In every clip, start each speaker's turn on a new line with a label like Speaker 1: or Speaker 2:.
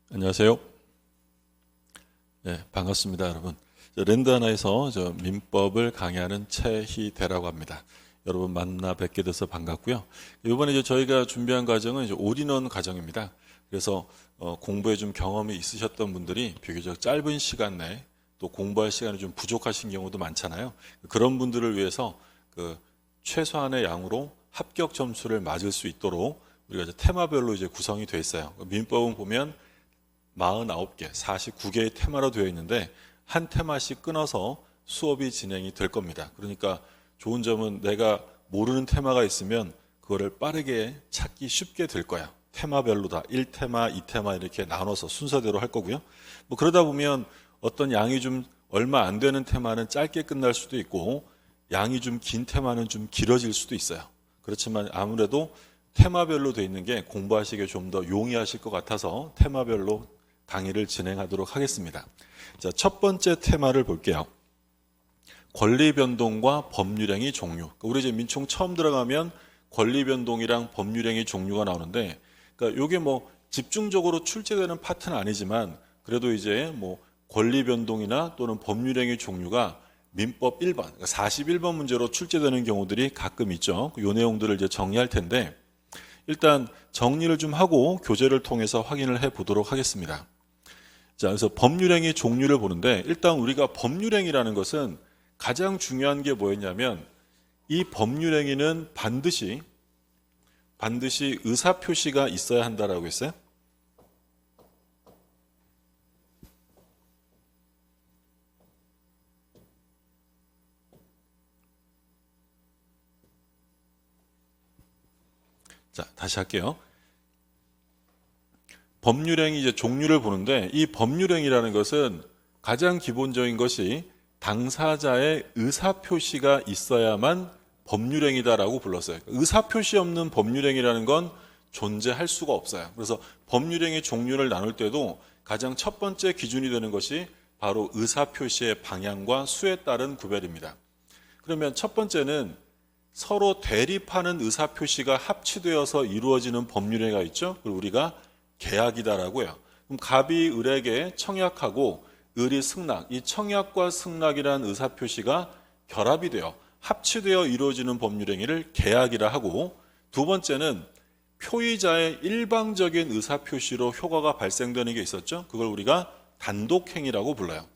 Speaker 1: 안녕하세요. 네, 반갑습니다, 여러분. 랜드 하나에서 민법을 강의하는 최희대라고 합니다. 여러분 만나 뵙게 돼서 반갑고요. 이번에 저희가 준비한 과정은 올인원 과정입니다. 그래서 공부에 좀 경험이 있으셨던 분들이 비교적 짧은 시간 내에 또 공부할 시간이 좀 부족하신 경우도 많잖아요. 그런 분들을 위해서 최소한의 양으로 합격 점수를 맞을 수 있도록 우리가 테마별로 구성이 되어 있어요. 민법은 보면 49개, 49개의 테마로 되어 있는데 한 테마씩 끊어서 수업이 진행이 될 겁니다. 그러니까 좋은 점은 내가 모르는 테마가 있으면 그거를 빠르게 찾기 쉽게 될 거야. 테마별로 다 1테마, 2테마 이렇게 나눠서 순서대로 할 거고요. 그러다 보면 어떤 양이 좀 얼마 안 되는 테마는 짧게 끝날 수도 있고 양이 좀 긴 테마는 좀 길어질 수도 있어요. 그렇지만 아무래도 테마별로 되어 있는 게 공부하시기에 좀 더 용이하실 것 같아서 테마별로 강의를 진행하도록 하겠습니다. 자, 첫 번째 테마를 볼게요. 권리 변동과 법률행위 종류. 우리 이제 민총 처음 들어가면 권리 변동이랑 법률행위 종류가 나오는데, 그러니까 이게 집중적으로 출제되는 파트는 아니지만 그래도 이제 권리 변동이나 또는 법률행위 종류가 민법 1번, 그러니까 41번 문제로 출제되는 경우들이 가끔 있죠. 이 내용들을 이제 정리할 텐데, 일단 정리를 좀 하고 교재를 통해서 확인을 해 보도록 하겠습니다. 자, 그래서 법률행위 종류를 보는데 일단 우리가 법률행위라는 것은 가장 중요한 게 뭐였냐면 이 법률행위는 반드시 의사표시가 있어야 한다라고 했어요. 자, 다시 할게요. 법률행위 이제 종류를 보는데 이 법률행위라는 것은 가장 기본적인 것이 당사자의 의사표시가 있어야만 법률행위다라고 불렀어요. 의사표시 없는 법률행위라는 건 존재할 수가 없어요. 그래서 법률행위 종류를 나눌 때도 가장 첫 번째 기준이 되는 것이 바로 의사표시의 방향과 수에 따른 구별입니다. 그러면 첫 번째는 서로 대립하는 의사표시가 합치되어서 이루어지는 법률행위가 있죠. 그걸 우리가 계약이다라고 해요. 그럼 갑이 을에게 청약하고 을이 승낙, 이 청약과 승낙이라는 의사표시가 결합이 되어 합치되어 이루어지는 법률행위를 계약이라 하고, 두 번째는 표의자의 일방적인 의사표시로 효과가 발생되는 게 있었죠. 그걸 우리가 단독행위라고 불러요.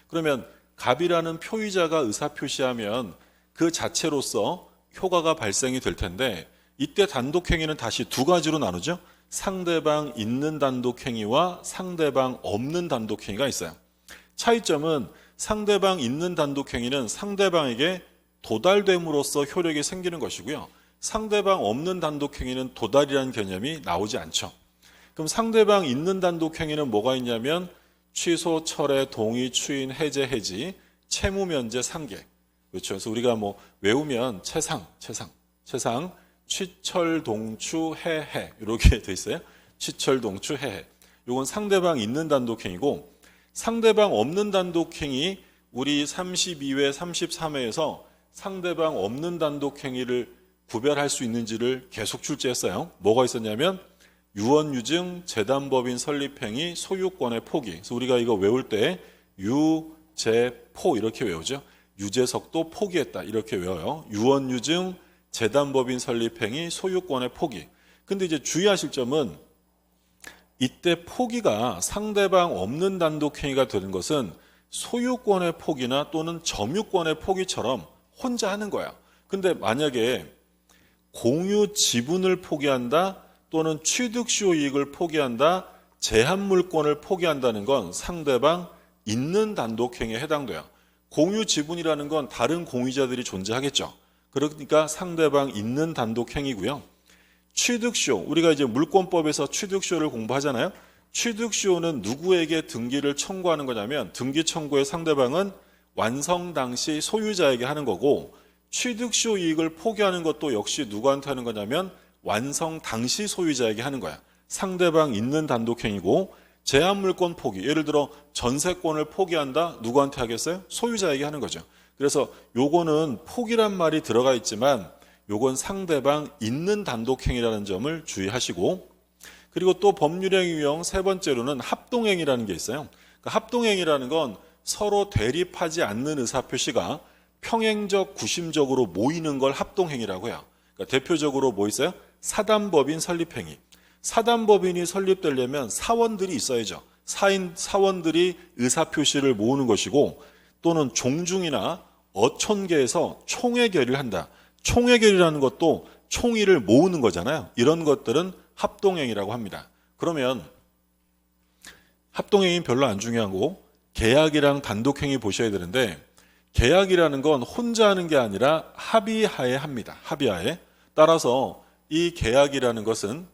Speaker 1: 그러면 갑이라는 표의자가 의사표시하면 그 자체로서 효과가 발생이 될 텐데 이때 단독행위는 다시 두 가지로 나누죠. 상대방 있는 단독행위와 상대방 없는 단독행위가 있어요. 차이점은 상대방 있는 단독행위는 상대방에게 도달됨으로써 효력이 생기는 것이고요. 상대방 없는 단독행위는 도달이라는 개념이 나오지 않죠. 그럼 상대방 있는 단독행위는 뭐가 있냐면 취소, 철회, 동의, 추인, 해제, 해지, 채무, 면제, 상계. 그렇죠. 그래서 우리가 외우면 채상, 취철, 동추, 해해 이렇게 돼 있어요. 취철, 동추, 해해. 이건 상대방 있는 단독행위고 상대방 없는 단독행위 우리 32회, 33회에서 상대방 없는 단독행위를 구별할 수 있는지를 계속 출제했어요. 뭐가 있었냐면 유언유증, 재단법인 설립행위, 소유권의 포기. 그래서 우리가 이거 외울 때 유재포 이렇게 외우죠. 유재석도 포기했다 이렇게 외워요. 유언유증, 재단법인 설립행위, 소유권의 포기. 근데 이제 주의하실 점은 이때 포기가 상대방 없는 단독행위가 되는 것은 소유권의 포기나 또는 점유권의 포기처럼 혼자 하는 거야. 근데 만약에 공유 지분을 포기한다 또는 취득시효 이익을 포기한다, 제한물권을 포기한다는 건 상대방 있는 단독행위에 해당돼요. 공유 지분이라는 건 다른 공유자들이 존재하겠죠. 그러니까 상대방 있는 단독행위고요. 취득시효, 우리가 이제 물권법에서 취득시효를 공부하잖아요. 취득시효는 누구에게 등기를 청구하는 거냐면 등기 청구의 상대방은 완성 당시 소유자에게 하는 거고, 취득시효 이익을 포기하는 것도 역시 누구한테 하는 거냐면 완성 당시 소유자에게 하는 거야. 상대방 있는 단독행위고, 제한물권 포기, 예를 들어 전세권을 포기한다, 누구한테 하겠어요? 소유자에게 하는 거죠. 그래서 요거는 포기란 말이 들어가 있지만 요건 상대방 있는 단독행위라는 점을 주의하시고, 그리고 또 법률행위 유형 세 번째로는 합동행위라는 게 있어요. 그러니까 합동행위라는 건 서로 대립하지 않는 의사표시가 평행적, 구심적으로 모이는 걸 합동행위라고 해요. 그러니까 대표적으로 뭐 있어요? 사단법인 설립행위. 사단법인이 설립되려면 사원들이 있어야죠. 사원들이 의사표시를 모으는 것이고, 또는 종중이나 어촌계에서 총회결의를 한다. 총회결의라는 것도 총의를 모으는 거잖아요. 이런 것들은 합동행위라고 합니다. 그러면 합동행위는 별로 안 중요하고 계약이랑 단독행위 보셔야 되는데, 계약이라는 건 혼자 하는 게 아니라 합의하에 합니다. 합의하에. 따라서 이 계약이라는 것은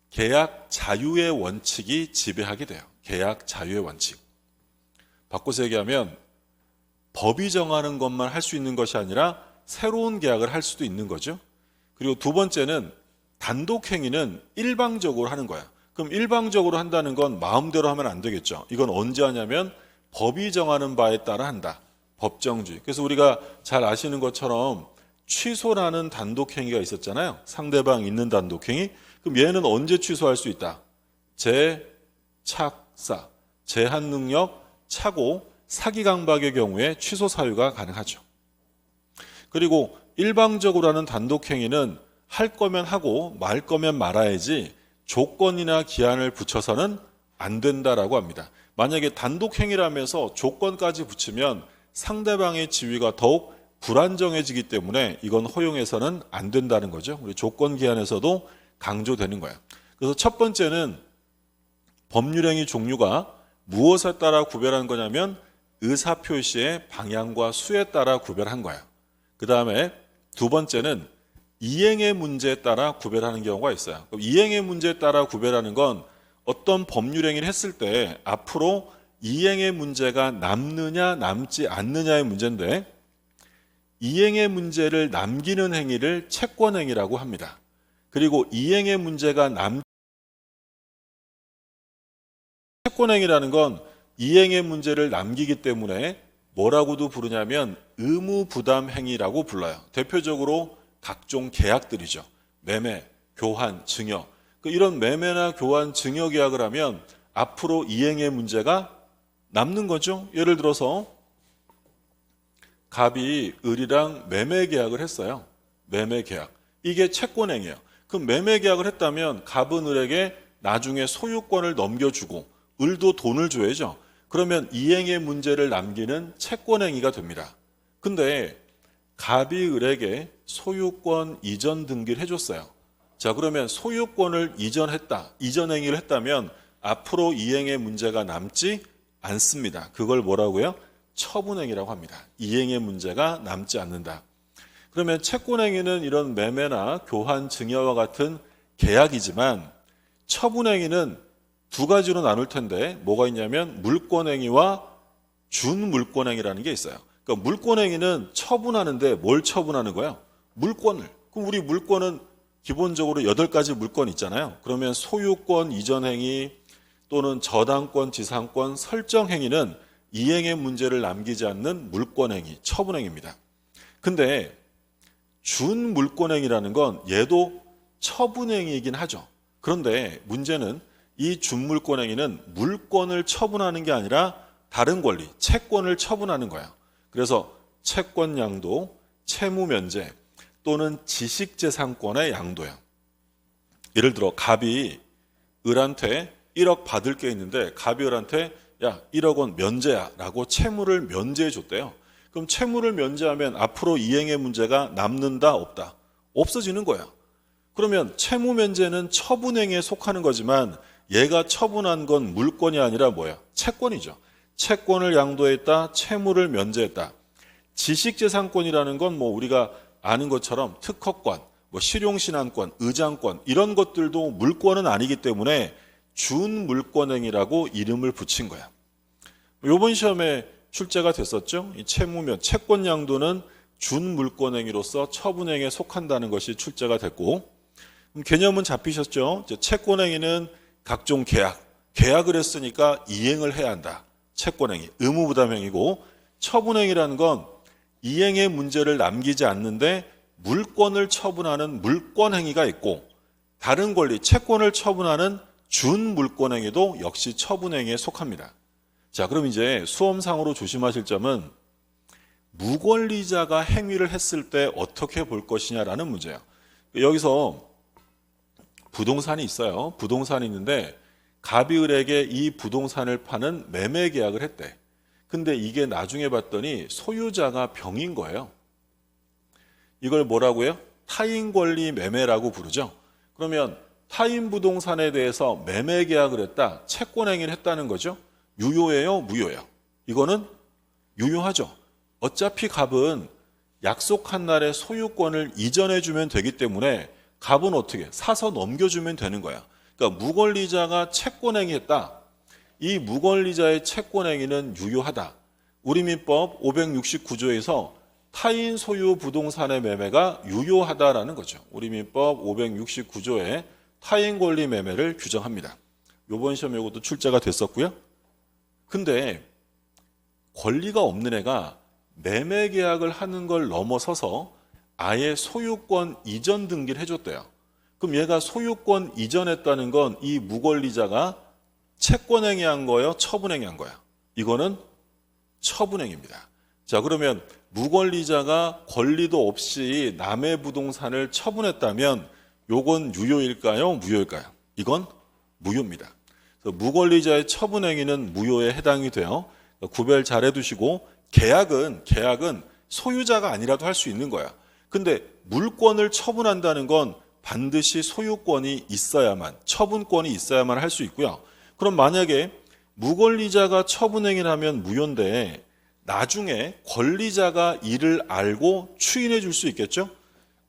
Speaker 1: 계약 자유의 원칙이 지배하게 돼요. 계약 자유의 원칙. 바꿔서 얘기하면 법이 정하는 것만 할 수 있는 것이 아니라 새로운 계약을 할 수도 있는 거죠. 그리고 두 번째는 단독행위는 일방적으로 하는 거야. 그럼 일방적으로 한다는 건 마음대로 하면 안 되겠죠. 이건 언제 하냐면 법이 정하는 바에 따라 한다. 법정주의. 그래서 우리가 잘 아시는 것처럼 취소라는 단독행위가 있었잖아요. 상대방 있는 단독행위. 그럼 얘는 언제 취소할 수 있다? 재착사, 제한능력, 착오, 사기강박의 경우에 취소 사유가 가능하죠. 그리고 일방적으로 하는 단독행위는 할 거면 하고 말 거면 말아야지 조건이나 기한을 붙여서는 안 된다라고 합니다. 만약에 단독행위라면서 조건까지 붙이면 상대방의 지위가 더욱 불안정해지기 때문에 이건 허용해서는 안 된다는 거죠. 우리 조건 기한에서도 강조되는 거예요. 그래서 첫 번째는 법률행위 종류가 무엇에 따라 구별한 거냐면 의사표시의 방향과 수에 따라 구별한 거예요. 그 다음에 두 번째는 이행의 문제에 따라 구별하는 경우가 있어요. 그럼 이행의 문제에 따라 구별하는 건 어떤 법률행위를 했을 때 앞으로 이행의 문제가 남느냐 남지 않느냐의 문제인데, 이행의 문제를 남기는 행위를 채권행위라고 합니다. 그리고 이행의 문제가 채권행위라는 건 이행의 문제를 남기기 때문에 뭐라고도 부르냐면 의무부담행위라고 불러요. 대표적으로 각종 계약들이죠. 매매, 교환, 증여. 이런 매매나 교환, 증여 계약을 하면 앞으로 이행의 문제가 남는 거죠. 예를 들어서 갑이 을이랑 매매 계약을 했어요. 매매 계약. 이게 채권행위예요. 그럼 매매 계약을 했다면 갑은 을에게 나중에 소유권을 넘겨주고 을도 돈을 줘야죠. 그러면 이행의 문제를 남기는 채권행위가 됩니다. 근데 갑이 을에게 소유권 이전 등기를 해줬어요. 자, 그러면 소유권을 이전했다. 이전 행위를 했다면 앞으로 이행의 문제가 남지 않습니다. 그걸 뭐라고요? 처분행위라고 합니다. 이행의 문제가 남지 않는다. 그러면 채권행위는 이런 매매나 교환, 증여와 같은 계약이지만 처분행위는 두 가지로 나눌 텐데 뭐가 있냐면 물권행위와 준물권행위라는 게 있어요. 그러니까 물권행위는 처분하는데 뭘 처분하는 거예요? 물권을. 그럼 우리 물권은 기본적으로 8가지 물권 있잖아요. 그러면 소유권 이전행위 또는 저당권, 지상권 설정행위는 이행의 문제를 남기지 않는 물권행위, 처분행위입니다. 근데 준물권행위라는 건 얘도 처분행위이긴 하죠. 그런데 문제는 이 준물권행위는 물권을 처분하는 게 아니라 다른 권리, 채권을 처분하는 거예요. 그래서 채권 양도, 채무 면제 또는 지식재산권의 양도예요. 예를 들어 갑이 을한테 1억 받을 게 있는데 갑이 을한테 야 1억 원 면제야 라고 채무를 면제해 줬대요. 그럼 채무를 면제하면 앞으로 이행의 문제가 남는다 없다? 없어지는 거예요. 그러면 채무 면제는 처분행위에 속하는 거지만 얘가 처분한 건 물권이 아니라 뭐예요? 채권이죠. 채권을 양도했다, 채무를 면제했다. 지식재산권이라는 건 뭐 우리가 아는 것처럼 특허권, 뭐 실용신안권, 의장권 이런 것들도 물권은 아니기 때문에 준물권행위라고 이름을 붙인 거야. 이번 시험에 출제가 됐었죠. 이 채무면 채권 양도는 준물권행위로서 처분행위에 속한다는 것이 출제가 됐고, 개념은 잡히셨죠. 채권행위는 각종 계약을 했으니까 이행을 해야 한다. 채권행위, 의무부담행위고, 처분행위라는 건 이행의 문제를 남기지 않는데 물권을 처분하는 물권행위가 있고, 다른 권리, 채권을 처분하는 준물권행위도 역시 처분행위에 속합니다. 자, 그럼 이제 수험상으로 조심하실 점은 무권리자가 행위를 했을 때 어떻게 볼 것이냐라는 문제예요. 여기서 부동산이 있어요. 부동산이 있는데 갑이을에게 이 부동산을 파는 매매 계약을 했대. 근데 이게 나중에 봤더니 소유자가 병인 거예요. 이걸 뭐라고요? 타인 권리 매매라고 부르죠. 그러면 타인 부동산에 대해서 매매 계약을 했다, 채권 행위를 했다는 거죠. 유효해요, 무효해요? 이거는 유효하죠. 어차피 갑은 약속한 날에 소유권을 이전해 주면 되기 때문에 갑은 어떻게 사서 넘겨주면 되는 거야. 그러니까 무권리자가 채권 행위했다. 이 무권리자의 채권 행위는 유효하다. 우리민법 569조에서 타인 소유 부동산의 매매가 유효하다라는 거죠. 우리민법 569조에 타인 권리 매매를 규정합니다. 이번 시험에 이것도 출제가 됐었고요. 근데 권리가 없는 애가 매매 계약을 하는 걸 넘어서서 아예 소유권 이전 등기를 해줬대요. 그럼 얘가 소유권 이전했다는 건 이 무권리자가 채권행위한 거예요? 처분행위한 거야? 이거는 처분행위입니다. 자, 그러면 무권리자가 권리도 없이 남의 부동산을 처분했다면 요건 유효일까요? 무효일까요? 이건 무효입니다. 그래서 무권리자의 처분행위는 무효에 해당이 돼요. 구별 잘 해두시고 계약은 소유자가 아니라도 할 수 있는 거야. 근데 물권을 처분한다는 건 반드시 소유권이 있어야만, 처분권이 있어야만 할 수 있고요. 그럼 만약에 무권리자가 처분행위를 하면 무효인데 나중에 권리자가 이를 알고 추인해 줄 수 있겠죠?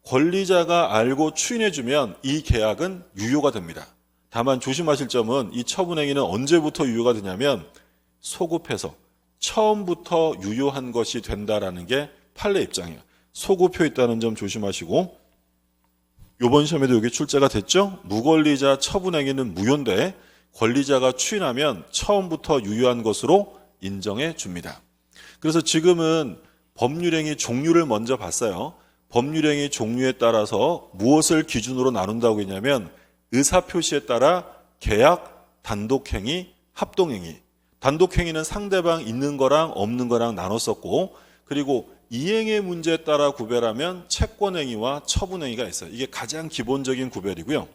Speaker 1: 권리자가 알고 추인해 주면 이 계약은 유효가 됩니다. 다만 조심하실 점은 이 처분행위는 언제부터 유효가 되냐면 소급해서 처음부터 유효한 것이 된다라는 게 판례 입장이에요. 소급표 있다는 점 조심하시고, 이번 시험에도 여기 출제가 됐죠? 무권리자 처분행위는 무효인데 권리자가 추인하면 처음부터 유효한 것으로 인정해 줍니다. 그래서 지금은 법률행위 종류를 먼저 봤어요. 법률행위 종류에 따라서 무엇을 기준으로 나눈다고 했냐면 의사표시에 따라 계약, 단독행위, 합동행위. 단독행위는 상대방 있는 거랑 없는 거랑 나눴었고, 그리고 이행의 문제에 따라 구별하면 채권행위와 처분행위가 있어요. 이게 가장 기본적인 구별이고요.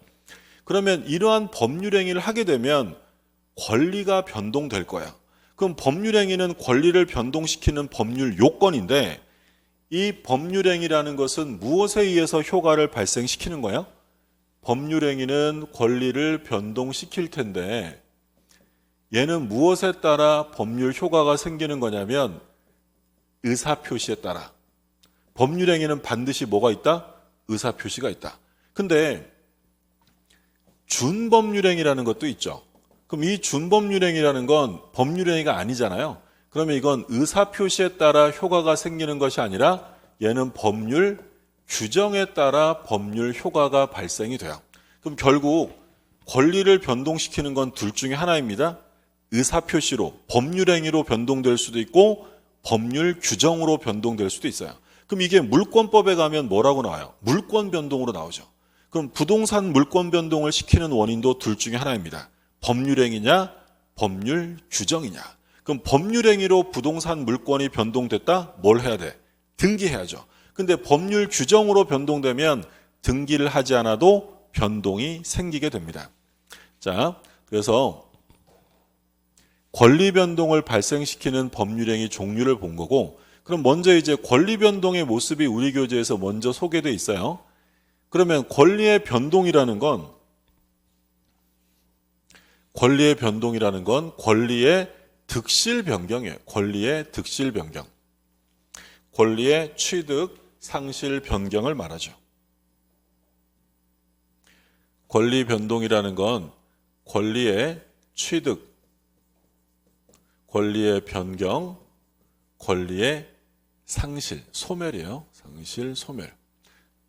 Speaker 1: 그러면 이러한 법률행위를 하게 되면 권리가 변동될 거야. 그럼 법률행위는 권리를 변동시키는 법률 요건인데 이 법률행위라는 것은 무엇에 의해서 효과를 발생시키는 거예요? 법률행위는 권리를 변동시킬 텐데 얘는 무엇에 따라 법률 효과가 생기는 거냐면 의사표시에 따라. 법률행위는 반드시 뭐가 있다? 의사표시가 있다. 근데 준법률행위라는 것도 있죠. 그럼 이 준법률행위라는 건 법률행위가 아니잖아요. 그러면 이건 의사표시에 따라 효과가 생기는 것이 아니라 얘는 법률 규정에 따라 법률 효과가 발생이 돼요. 그럼 결국 권리를 변동시키는 건 둘 중에 하나입니다. 의사표시로 법률행위로 변동될 수도 있고 법률 규정으로 변동될 수도 있어요. 그럼 이게 물권법에 가면 뭐라고 나와요? 물권 변동으로 나오죠. 그럼 부동산 물권 변동을 시키는 원인도 둘 중에 하나입니다. 법률행위냐, 법률 규정이냐. 그럼 법률행위로 부동산 물권이 변동됐다? 뭘 해야 돼? 등기해야죠. 근데 법률 규정으로 변동되면 등기를 하지 않아도 변동이 생기게 됩니다. 자, 그래서 권리 변동을 발생시키는 법률행위 종류를 본 거고, 그럼 먼저 이제 권리 변동의 모습이 우리 교재에서 먼저 소개되어 있어요. 그러면 권리의 변동이라는 건 권리의 득실 변경이에요. 권리의 득실 변경. 권리의 취득, 상실 변경을 말하죠. 권리 변동이라는 건 권리의 취득, 권리의 변경, 권리의 상실, 소멸이에요. 상실, 소멸.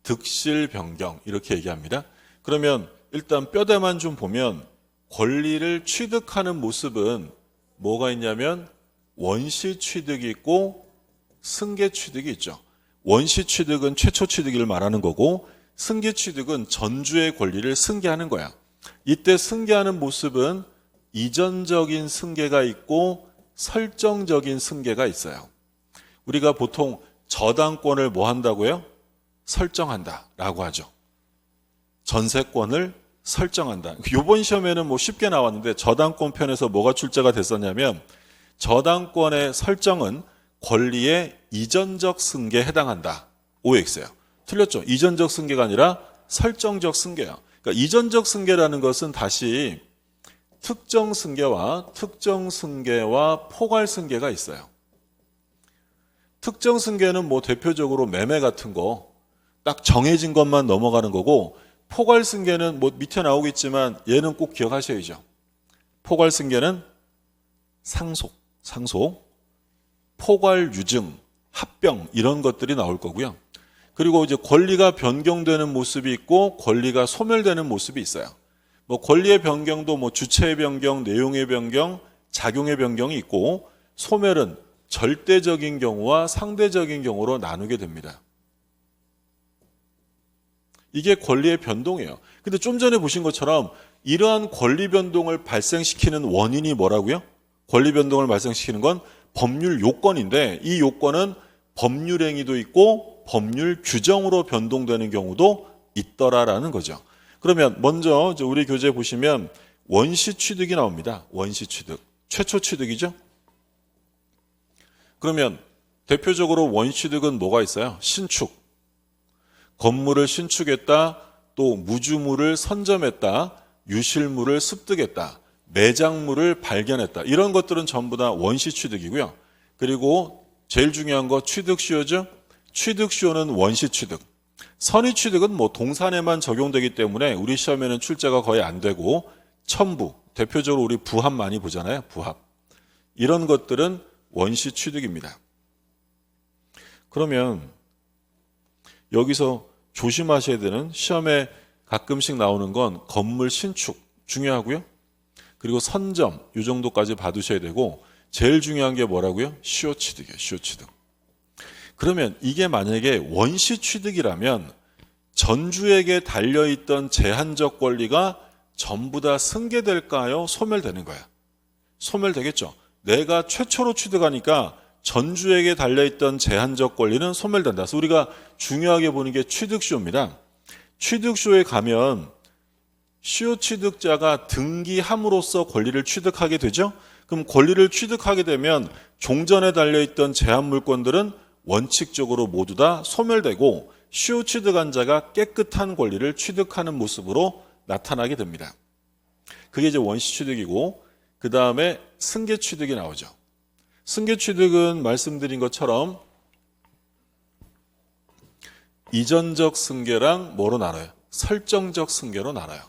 Speaker 1: 득실 변경 이렇게 얘기합니다. 그러면 일단 뼈대만 좀 보면 권리를 취득하는 모습은 뭐가 있냐면 원시 취득이 있고 승계 취득이 있죠. 원시 취득은 최초 취득을 말하는 거고 승계 취득은 전주의 권리를 승계하는 거야. 이때 승계하는 모습은 이전적인 승계가 있고 설정적인 승계가 있어요. 우리가 보통 저당권을 뭐 한다고요? 설정한다 라고 하죠. 전세권을 설정한다. 이번 시험에는 뭐 쉽게 나왔는데 저당권 편에서 뭐가 출제가 됐었냐면 저당권의 설정은 권리의 이전적 승계에 해당한다. OX예요. 틀렸죠? 이전적 승계가 아니라 설정적 승계야. 그러니까 이전적 승계라는 것은 다시 특정 승계와 포괄 승계가 있어요. 특정 승계는 뭐 대표적으로 매매 같은 거 딱 정해진 것만 넘어가는 거고, 포괄 승계는 뭐 밑에 나오겠지만 얘는 꼭 기억하셔야죠. 포괄 승계는 상속, 포괄 유증, 합병 이런 것들이 나올 거고요. 그리고 이제 권리가 변경되는 모습이 있고 권리가 소멸되는 모습이 있어요. 뭐 권리의 변경도 뭐 주체의 변경, 내용의 변경, 작용의 변경이 있고, 소멸은 절대적인 경우와 상대적인 경우로 나누게 됩니다. 이게 권리의 변동이에요. 근데 좀 전에 보신 것처럼 이러한 권리 변동을 발생시키는 원인이 뭐라고요? 권리 변동을 발생시키는 건 법률 요건인데, 이 요건은 법률 행위도 있고 법률 규정으로 변동되는 경우도 있더라라는 거죠. 그러면 먼저 우리 교재 보시면 원시 취득이 나옵니다. 원시 취득. 최초 취득이죠. 그러면 대표적으로 원시 취득은 뭐가 있어요? 신축. 건물을 신축했다, 또 무주물을 선점했다, 유실물을 습득했다, 매장물을 발견했다. 이런 것들은 전부 다 원시 취득이고요. 그리고 제일 중요한 거 취득시효죠. 취득시효는 원시 취득. 선의 취득은 뭐 동산에만 적용되기 때문에 우리 시험에는 출제가 거의 안 되고, 첨부, 대표적으로 우리 부합 많이 보잖아요. 부합. 이런 것들은 원시 취득입니다. 그러면 여기서 조심하셔야 되는, 시험에 가끔씩 나오는 건 건물 신축 중요하고요. 그리고 선점 이 정도까지 봐두셔야 되고, 제일 중요한 게 뭐라고요? 시효 취득이에요. 시효 취득. 그러면 이게 만약에 원시 취득이라면 전주에게 달려있던 제한적 권리가 전부 다 승계될까요? 소멸되는 거야. 소멸되겠죠. 내가 최초로 취득하니까 전주에게 달려있던 제한적 권리는 소멸된다. 그래서 우리가 중요하게 보는 게 취득시효입니다. 취득시효에 가면 시효 취득자가 등기함으로써 권리를 취득하게 되죠. 그럼 권리를 취득하게 되면 종전에 달려있던 제한 물권들은 원칙적으로 모두 다 소멸되고, 시효 취득한 자가 깨끗한 권리를 취득하는 모습으로 나타나게 됩니다. 그게 이제 원시 취득이고, 그 다음에 승계 취득이 나오죠. 승계 취득은 말씀드린 것처럼 이전적 승계랑 뭐로 나눠요? 설정적 승계로 나눠요.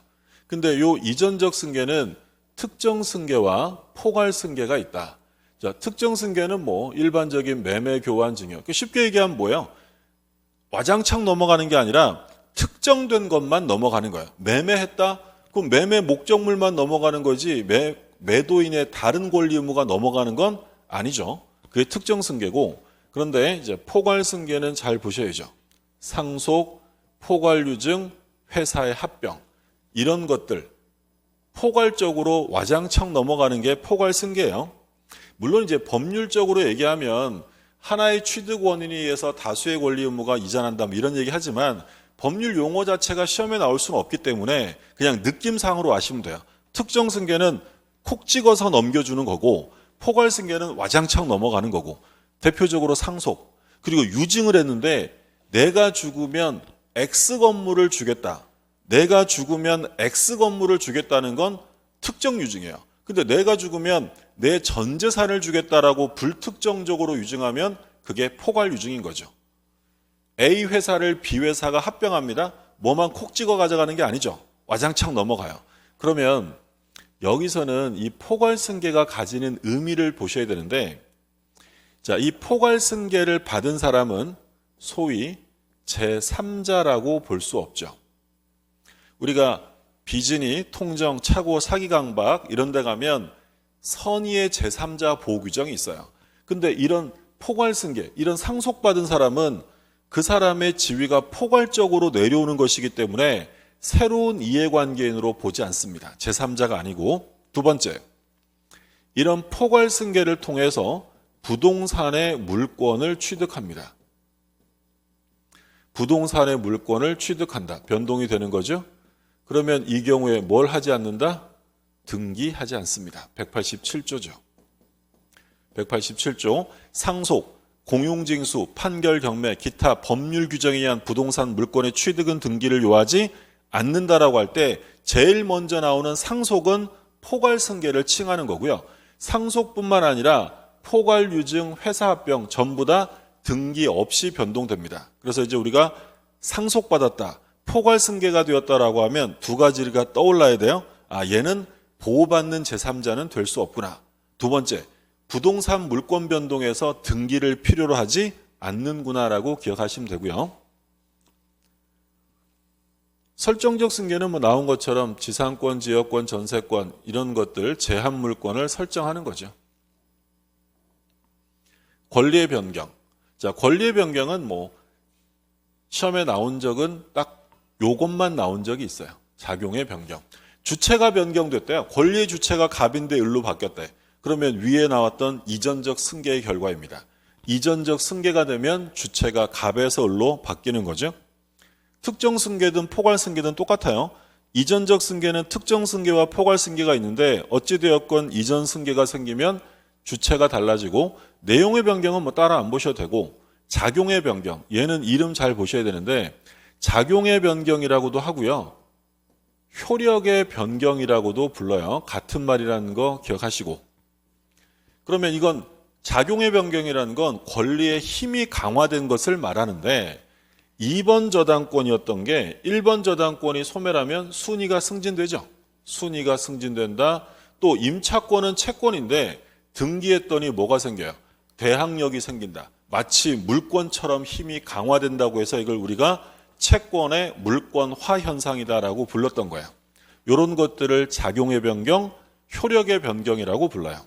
Speaker 1: 근데 요 이전적 승계는 특정 승계와 포괄 승계가 있다. 자, 특정 승계는 뭐 일반적인 매매 교환 증여. 쉽게 얘기하면 뭐예요? 와장창 넘어가는 게 아니라 특정된 것만 넘어가는 거예요. 매매했다? 그럼 매매 목적물만 넘어가는 거지 매도인의 다른 권리 의무가 넘어가는 건 아니죠. 그게 특정 승계고, 그런데 이제 포괄 승계는 잘 보셔야죠. 상속, 포괄 유증, 회사의 합병 이런 것들 포괄적으로 와장창 넘어가는 게 포괄 승계예요. 물론 이제 법률적으로 얘기하면 하나의 취득 원인에 의해서 다수의 권리 의무가 이전한다 뭐 이런 얘기 하지만, 법률 용어 자체가 시험에 나올 수는 없기 때문에 그냥 느낌상으로 아시면 돼요. 특정 승계는 콕 찍어서 넘겨주는 거고, 포괄 승계는 와장창 넘어가는 거고, 대표적으로 상속, 그리고 유증을 했는데 내가 죽으면 X 건물을 주겠다. 내가 죽으면 X 건물을 주겠다는 건 특정 유증이에요. 근데 내가 죽으면 내 전 재산을 주겠다라고 불특정적으로 유증하면 그게 포괄 유증인 거죠. A 회사를 B 회사가 합병합니다. 뭐만 콕 찍어 가져가는 게 아니죠. 와장창 넘어가요. 그러면 여기서는 이 포괄 승계가 가지는 의미를 보셔야 되는데, 자, 이 포괄 승계를 받은 사람은 소위 제3자라고 볼 수 없죠. 우리가 비즈니, 통정, 차고, 사기강박 이런 데 가면 선의의 제3자 보호 규정이 있어요. 근데 이런 포괄 승계, 이런 상속받은 사람은 그 사람의 지위가 포괄적으로 내려오는 것이기 때문에 새로운 이해관계인으로 보지 않습니다. 제3자가 아니고. 두 번째, 이런 포괄 승계를 통해서 부동산의 물권을 취득합니다. 부동산의 물권을 취득한다. 변동이 되는 거죠. 그러면 이 경우에 뭘 하지 않는다? 등기하지 않습니다. 187조죠. 187조 상속, 공용징수, 판결 경매, 기타 법률 규정에 의한 부동산 물권의 취득은 등기를 요하지 않는다라고 할 때 제일 먼저 나오는 상속은 포괄 승계를 칭하는 거고요. 상속뿐만 아니라 포괄 유증, 회사 합병 전부 다 등기 없이 변동됩니다. 그래서 이제 우리가 상속받았다, 포괄 승계가 되었다라고 하면 두 가지가 떠올라야 돼요. 얘는 보호받는 제3자는 될 수 없구나. 두 번째, 부동산 물권 변동에서 등기를 필요로 하지 않는구나라고 기억하시면 되고요. 설정적 승계는 나온 것처럼 지상권, 지역권, 전세권 이런 것들 제한 물권을 설정하는 거죠. 권리의 변경. 자, 권리의 변경은 시험에 나온 적은 딱 요것만 나온 적이 있어요. 작용의 변경. 주체가 변경됐대요. 권리의 주체가 갑인데 을로 바뀌었대. 그러면 위에 나왔던 이전적 승계의 결과입니다. 이전적 승계가 되면 주체가 갑에서 을로 바뀌는 거죠. 특정 승계든 포괄 승계든 똑같아요. 이전적 승계는 특정 승계와 포괄 승계가 있는데 어찌되었건 이전 승계가 생기면 주체가 달라지고, 내용의 변경은 따라 안 보셔도 되고, 작용의 변경, 얘는 이름 잘 보셔야 되는데 작용의 변경이라고도 하고요, 효력의 변경이라고도 불러요. 같은 말이라는 거 기억하시고. 그러면 이건 작용의 변경이라는 건 권리의 힘이 강화된 것을 말하는데, 2번 저당권이었던 게 1번 저당권이 소멸하면 순위가 승진되죠. 순위가 승진된다. 또 임차권은 채권인데 등기했더니 뭐가 생겨요? 대항력이 생긴다. 마치 물권처럼 힘이 강화된다고 해서 이걸 우리가 채권의 물권화 현상이다라고 불렀던 거예요. 이런 것들을 작용의 변경, 효력의 변경이라고 불러요.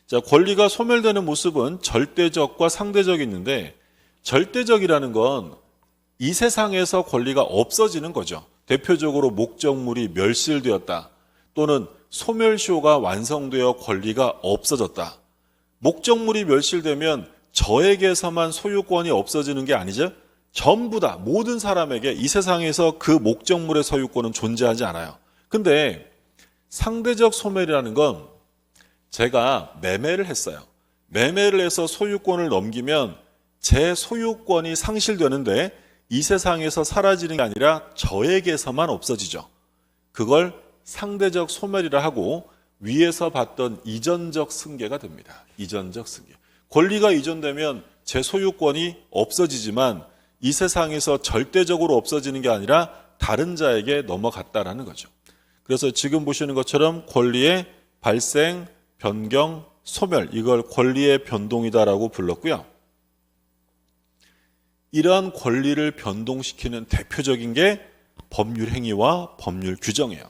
Speaker 1: 자, 권리가 소멸되는 모습은 절대적과 상대적이 있는데, 절대적이라는 건 이 세상에서 권리가 없어지는 거죠. 대표적으로 목적물이 멸실되었다, 또는 소멸시효가 완성되어 권리가 없어졌다. 목적물이 멸실되면 저에게서만 소유권이 없어지는 게 아니죠. 전부 다 모든 사람에게 이 세상에서 그 목적물의 소유권은 존재하지 않아요. 근데 상대적 소멸이라는 건 제가 매매를 했어요. 매매를 해서 소유권을 넘기면 제 소유권이 상실되는데 이 세상에서 사라지는 게 아니라 저에게서만 없어지죠. 그걸 상대적 소멸이라 하고, 위에서 봤던 이전적 승계가 됩니다. 이전적 승계. 권리가 이전되면 제 소유권이 없어지지만 이 세상에서 절대적으로 없어지는 게 아니라 다른 자에게 넘어갔다라는 거죠. 그래서 지금 보시는 것처럼 권리의 발생, 변경, 소멸, 이걸 권리의 변동이다라고 불렀고요. 이러한 권리를 변동시키는 대표적인 게 법률 행위와 법률 규정이에요.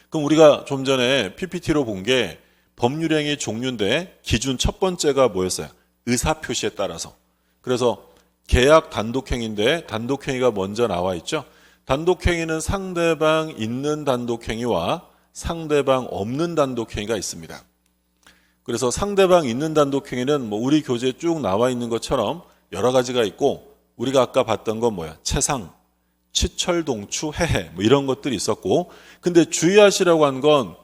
Speaker 1: 그럼 우리가 좀 전에 PPT로 본 게 법률 행위 종류인데, 기준 첫 번째가 뭐였어요? 의사표시에 따라서. 그래서 계약 단독행위인데 단독행위가 먼저 나와 있죠. 단독행위는 상대방 있는 단독행위와 상대방 없는 단독행위가 있습니다. 그래서 상대방 있는 단독행위는 우리 교재에 쭉 나와 있는 것처럼 여러 가지가 있고, 우리가 아까 봤던 건 채상, 취철동추, 해해 이런 것들이 있었고, 근데 주의하시라고 한 건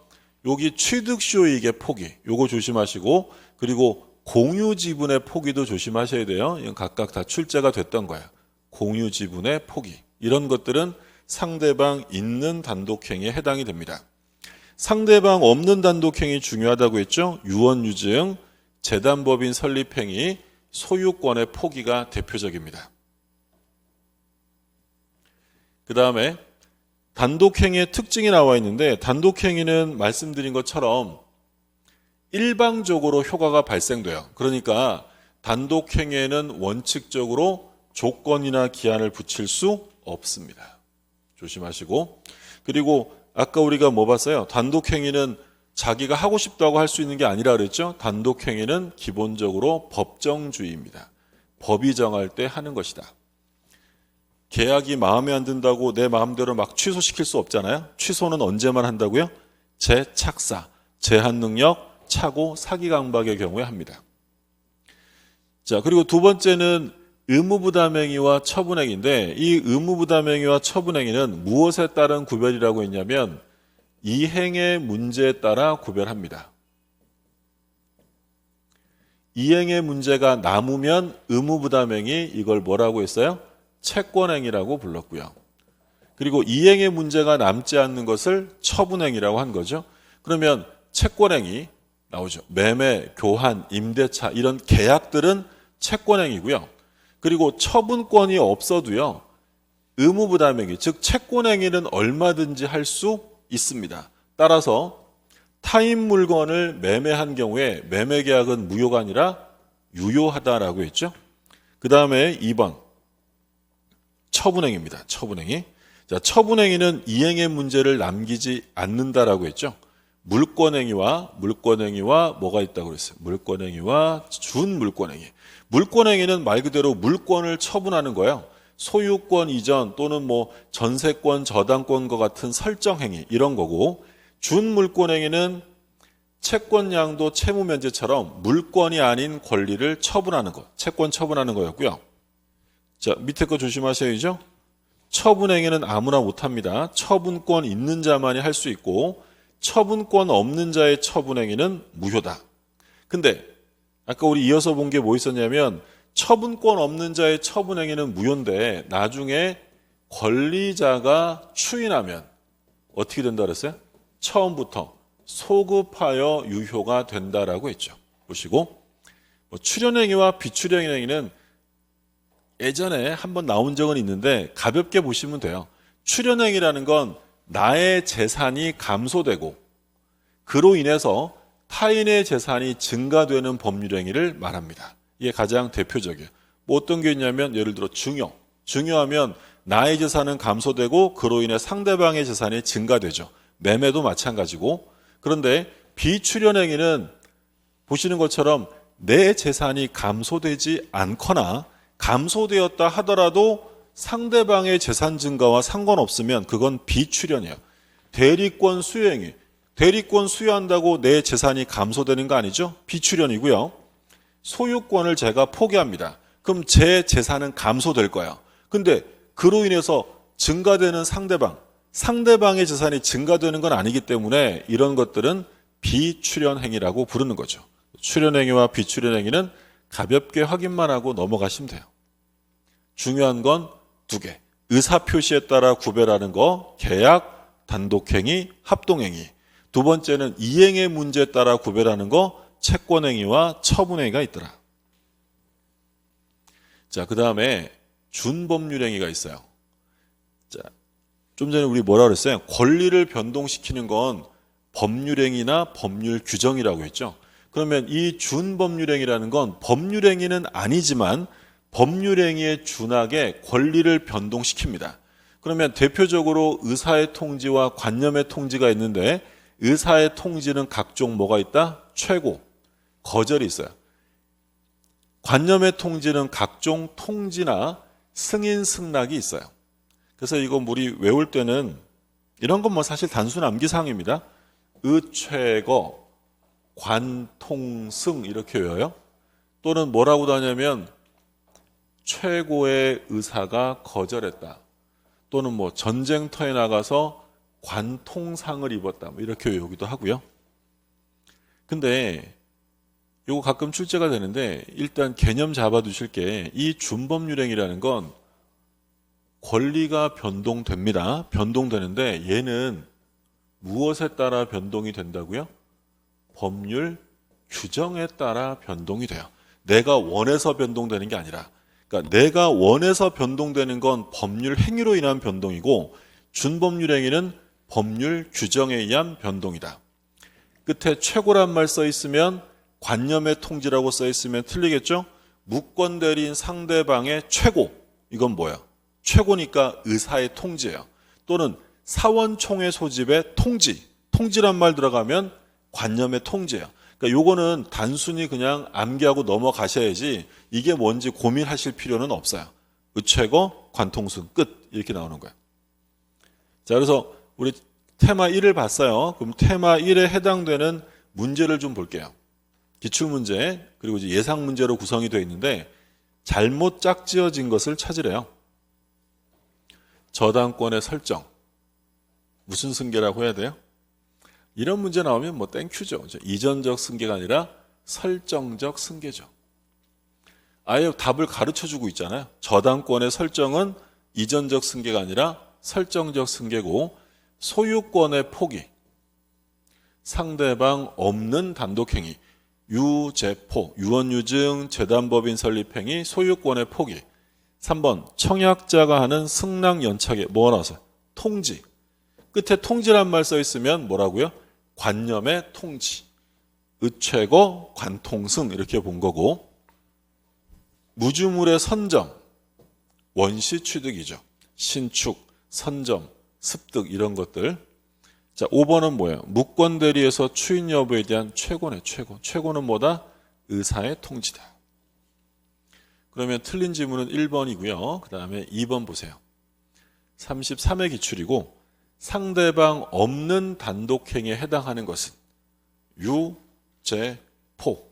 Speaker 1: 여기 취득시효이익의 포기, 요거 조심하시고, 그리고 공유지분의 포기도 조심하셔야 돼요. 이건 각각 다 출제가 됐던 거예요. 공유지분의 포기, 이런 것들은 상대방 있는 단독행위에 해당이 됩니다. 상대방 없는 단독행위 중요하다고 했죠. 유언유증, 재단법인 설립행위, 소유권의 포기가 대표적입니다. 그 다음에 단독행위의 특징이 나와 있는데, 단독행위는 말씀드린 것처럼 일방적으로 효과가 발생돼요. 그러니까 단독행위에는 원칙적으로 조건이나 기한을 붙일 수 없습니다. 조심하시고, 그리고 아까 우리가 뭐 봤어요? 단독행위는 자기가 하고 싶다고 할 수 있는 게 아니라 그랬죠? 단독행위는 기본적으로 법정주의입니다. 법이 정할 때 하는 것이다. 계약이 마음에 안 든다고 내 마음대로 막 취소시킬 수 없잖아요. 취소는 언제만 한다고요? 재착사, 제한능력, 착오, 사기강박의 경우에 합니다. 자, 그리고 두 번째는 의무부담행위와 처분행위인데, 이 의무부담행위와 처분행위는 무엇에 따른 구별이라고 했냐면 이행의 문제에 따라 구별합니다. 이행의 문제가 남으면 의무부담행위, 이걸 뭐라고 했어요? 채권행위라고 불렀고요. 그리고 이행의 문제가 남지 않는 것을 처분행위라고 한 거죠. 그러면 채권행위 나오죠. 매매, 교환, 임대차 이런 계약들은 채권행위고요. 그리고 처분권이 없어도요. 의무부담행위, 즉 채권행위는 얼마든지 할 수 있습니다. 따라서 타인 물건을 매매한 경우에 매매계약은 무효가 아니라 유효하다라고 했죠. 그 다음에 2번 처분행위입니다. 처분행위. 자, 처분행위는 이행의 문제를 남기지 않는다라고 했죠. 물권행위와 뭐가 있다고 그랬어요? 물권행위와 준물권행위. 물권행위는 말 그대로 물권을 처분하는 거예요. 소유권 이전 또는 뭐 전세권, 저당권과 같은 설정행위 이런 거고, 준물권행위는 채권양도 채무면제처럼 물권이 아닌 권리를 처분하는 것, 채권 처분하는 거였고요. 자, 밑에 거 조심하셔야죠. 처분행위는 아무나 못합니다. 처분권 있는 자만이 할 수 있고 처분권 없는 자의 처분행위는 무효다. 근데 아까 우리 이어서 본 게 뭐 있었냐면 처분권 없는 자의 처분행위는 무효인데 나중에 권리자가 추인하면 어떻게 된다 그랬어요? 처음부터 소급하여 유효가 된다라고 했죠. 보시고 출연행위와 비출연행위는 예전에 한번 나온 적은 있는데 가볍게 보시면 돼요. 출연행위라는 건 나의 재산이 감소되고 그로 인해서 타인의 재산이 증가되는 법률행위를 말합니다. 이게 가장 대표적이에요. 뭐 어떤 게 있냐면 예를 들어 증여하면 나의 재산은 감소되고 그로 인해 상대방의 재산이 증가되죠. 매매도 마찬가지고. 그런데 비출연행위는 보시는 것처럼 내 재산이 감소되지 않거나 감소되었다 하더라도 상대방의 재산 증가와 상관없으면 그건 비출연이에요. 대리권 수여행위. 대리권 수여한다고 내 재산이 감소되는 거 아니죠? 비출연이고요. 소유권을 제가 포기합니다. 그럼 제 재산은 감소될 거예요. 근데 그로 인해서 증가되는 상대방의 재산이 증가되는 건 아니기 때문에 이런 것들은 비출연행위라고 부르는 거죠. 출연행위와 비출연행위는 가볍게 확인만 하고 넘어가시면 돼요. 중요한 건 두 개. 의사표시에 따라 구별하는 거, 계약, 단독행위, 합동행위. 두 번째는 이행의 문제에 따라 구별하는 거, 채권행위와 처분행위가 있더라. 자, 그 다음에 준법률행위가 있어요. 자, 좀 전에 우리 뭐라 그랬어요? 권리를 변동시키는 건 법률행위나 법률 규정이라고 했죠. 그러면 이 준법률행위라는 건 법률행위는 아니지만 법률행위에 준하게 권리를 변동시킵니다. 그러면 대표적으로 의사의 통지와 관념의 통지가 있는데 의사의 통지는 각종 뭐가 있다? 최고, 거절이 있어요. 관념의 통지는 각종 통지나 승인, 승낙이 있어요. 그래서 이거 우리 외울 때는 이런 건 뭐 사실 단순 암기사항입니다. 의최거, 관통승 이렇게 외워요. 또는 뭐라고도 하냐면 최고의 의사가 거절했다. 또는 뭐 전쟁터에 나가서 관통상을 입었다. 뭐 이렇게 외우기도 하고요. 근데 이거 가끔 출제가 되는데 일단 개념 잡아두실 게 이 준법률행위라는 건 권리가 변동됩니다. 변동되는데 얘는 무엇에 따라 변동이 된다고요? 법률 규정에 따라 변동이 돼요. 내가 원해서 변동되는 게 아니라, 그러니까 내가 원해서 변동되는 건 법률 행위로 인한 변동이고 준법률 행위는 법률 규정에 의한 변동이다. 끝에 최고란 말 써 있으면 관념의 통지라고 써 있으면 틀리겠죠? 무권대리인 상대방의 최고, 이건 뭐야? 최고니까 의사의 통지예요. 또는 사원총회 소집의 통지란 말 들어가면 관념의 통지예요. 그러니까 요거는 단순히 그냥 암기하고 넘어가셔야지 이게 뭔지 고민하실 필요는 없어요. 의최고, 관통승, 끝 이렇게 나오는 거예요. 자, 그래서 우리 테마 1을 봤어요. 그럼 테마 1에 해당되는 문제를 좀 볼게요. 기출문제 그리고 이제 예상문제로 구성이 되어 있는데 잘못 짝지어진 것을 찾으래요. 저당권의 설정. 무슨 승계라고 해야 돼요? 이런 문제 나오면 뭐 땡큐죠. 이전적 승계가 아니라 설정적 승계죠. 아예 답을 가르쳐주고 있잖아요. 저당권의 설정은 이전적 승계가 아니라 설정적 승계고 소유권의 포기, 상대방 없는 단독행위, 유제포, 유언유증, 재단법인 설립행위, 소유권의 포기. 3번 청약자가 하는 승낙연착에 뭐가 나왔어요? 통지. 끝에 통지란 말 써 있으면 뭐라고요? 관념의 통지. 의최고, 관통승 이렇게 본 거고 무주물의 선점, 원시 취득이죠. 신축, 선점, 습득 이런 것들. 자, 5번은 뭐예요? 무권 대리에서 추인 여부에 대한 최고네, 최고. 최고는 뭐다? 의사의 통지다. 그러면 틀린 지문은 1번이고요. 그 다음에 2번 보세요. 33의 기출이고 상대방 없는 단독행위에 해당하는 것은 유, 제, 포.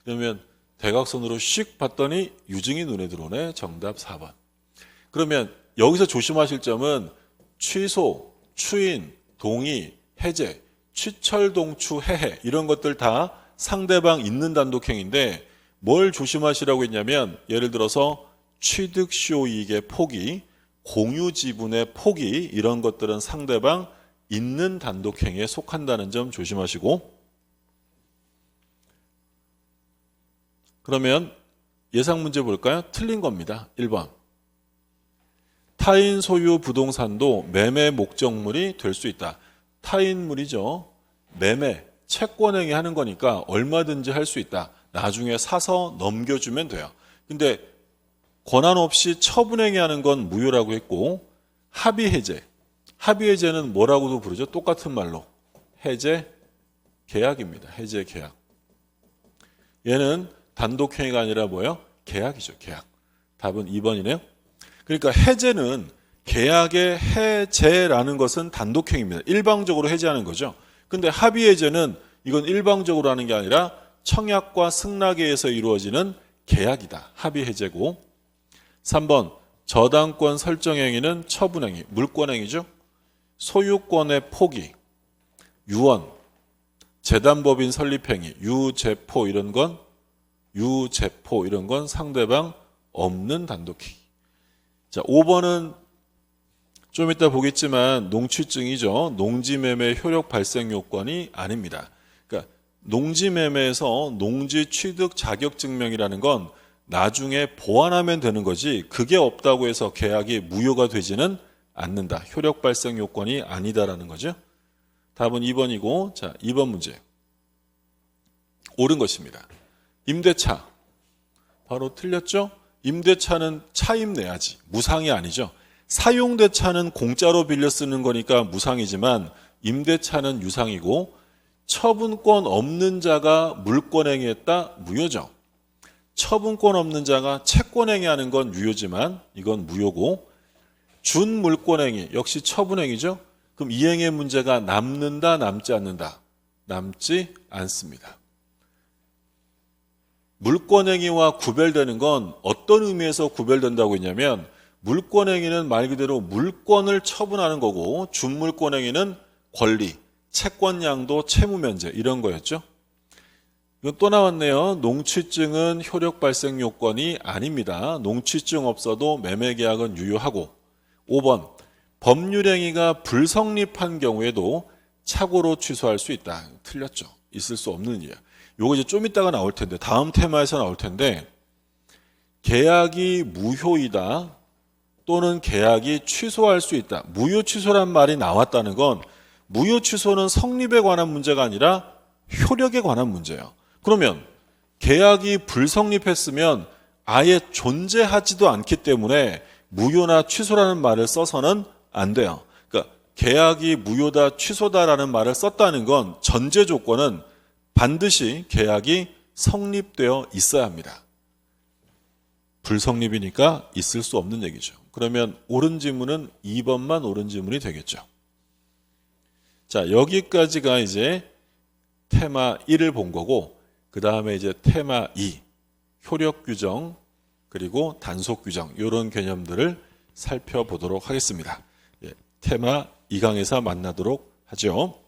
Speaker 1: 그러면 대각선으로 씩 봤더니 유증이 눈에 들어오네. 정답 4번. 그러면 여기서 조심하실 점은 취소, 추인, 동의, 해제, 취철, 동추, 해해 이런 것들 다 상대방 있는 단독행위인데 뭘 조심하시라고 했냐면 예를 들어서 취득 시효이익의 포기, 공유 지분의 포기 이런 것들은 상대방 있는 단독행위에 속한다는 점 조심하시고 그러면 예상 문제 볼까요? 틀린 겁니다. 1번. 타인 소유 부동산도 매매 목적물이 될 수 있다. 타인물이죠. 매매, 채권행위 하는 거니까 얼마든지 할 수 있다. 나중에 사서 넘겨주면 돼요. 근데 권한 없이 처분행위 하는 건 무효라고 했고 합의해제. 합의해제는 뭐라고도 부르죠? 똑같은 말로. 해제 계약입니다. 해제 계약. 얘는 단독행위가 아니라 뭐예요? 계약이죠. 계약. 답은 2번이네요. 그러니까 해제는 계약의 해제라는 것은 단독행위입니다. 일방적으로 해제하는 거죠. 근데 합의해제는 이건 일방적으로 하는 게 아니라 청약과 승낙에 의해서 이루어지는 계약이다. 합의해제고 3번 저당권 설정행위는 처분행위, 물권행위죠. 소유권의 포기, 유언, 재단법인 설립행위, 유제포 이런 건 유제포 이런 건 상대방 없는 단독행위. 자, 5번은 좀 이따 보겠지만 농취증이죠. 농지매매 효력 발생 요건이 아닙니다. 그러니까 농지매매에서 농지 취득 자격 증명이라는 건 나중에 보완하면 되는 거지 그게 없다고 해서 계약이 무효가 되지는 않는다. 효력 발생 요건이 아니다라는 거죠. 답은 2번이고 자, 2번 문제. 옳은 것입니다. 임대차. 바로 틀렸죠? 임대차는 차임 내야지. 무상이 아니죠. 사용대차는 공짜로 빌려 쓰는 거니까 무상이지만 임대차는 유상이고 처분권 없는 자가 물권행위했다 무효죠. 처분권 없는 자가 채권행위하는 건 유효지만 이건 무효고 준물권행위 역시 처분행위죠. 그럼 이행의 문제가 남는다 남지 않는다? 남지 않습니다. 물권행위와 구별되는 건 어떤 의미에서 구별된다고 했냐면 물권행위는 말 그대로 물권을 처분하는 거고 준물권행위는 권리, 채권양도 채무면제 이런 거였죠. 이건 또 나왔네요. 농취증은 효력 발생 요건이 아닙니다. 농취증 없어도 매매계약은 유효하고 5번 법률행위가 불성립한 경우에도 착오로 취소할 수 있다. 틀렸죠. 있을 수 없는 일이야. 요거 이제 좀 이따가 나올 텐데 다음 테마에서 나올 텐데 계약이 무효이다 또는 계약이 취소할 수 있다. 무효 취소란 말이 나왔다는 건 무효 취소는 성립에 관한 문제가 아니라 효력에 관한 문제예요. 그러면 계약이 불성립했으면 아예 존재하지도 않기 때문에 무효나 취소라는 말을 써서는 안 돼요. 그러니까 계약이 무효다 취소다라는 말을 썼다는 건 전제 조건은 반드시 계약이 성립되어 있어야 합니다. 불성립이니까 있을 수 없는 얘기죠. 그러면 옳은 지문은 2번만 옳은 지문이 되겠죠. 자, 여기까지가 이제 테마 1을 본 거고, 그 다음에 이제 테마 2, 효력 규정, 그리고 단속 규정, 이런 개념들을 살펴보도록 하겠습니다. 예, 테마 2강에서 만나도록 하죠.